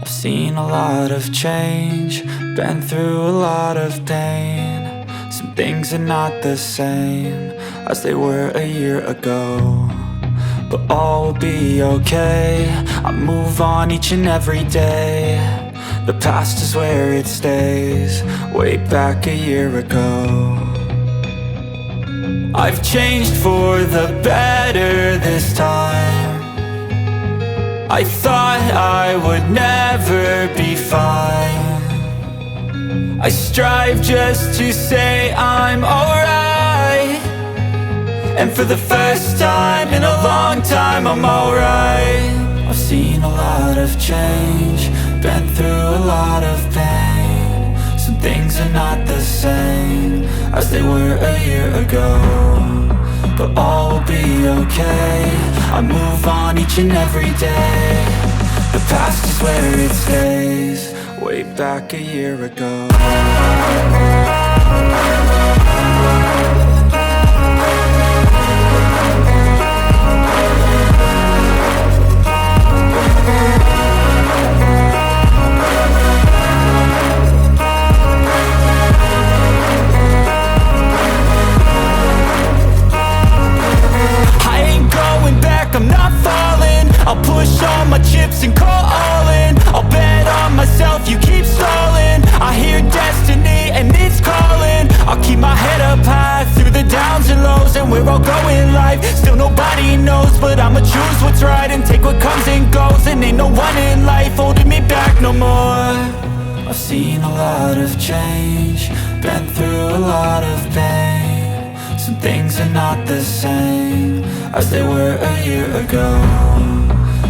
I've seen a lot of change, been through a lot of pain. Some things are not the same as they were a year ago, but all will be okay. I move on each and every day. The past is where it stays, way back a year ago. I've changed for the better this time. I thought I would never be fine. I strive just to say I'm alright, and for the first time in a long time I'm alright. I've seen a lot of change, been through a lot of pain. Some things are not the same as they were a year ago, but all will be okay. I move on each and every day. The past is where it stays, way back a year ago. I'm not falling, I'll push all my chips and call all in. I'll bet on myself, you keep stalling. I hear destiny and it's calling. I'll keep my head up high through the downs and lows, and we're all going life. Still nobody knows, but I'ma choose what's right and take what comes and goes. And ain't no one in life holding me back no more. I've seen a lot of change, been through a lot of pain. Some things are not the same as they were a year ago,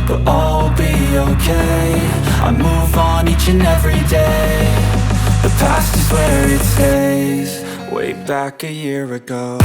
but all will be okay. I move on each and every day. The past is where it stays, way back a year ago.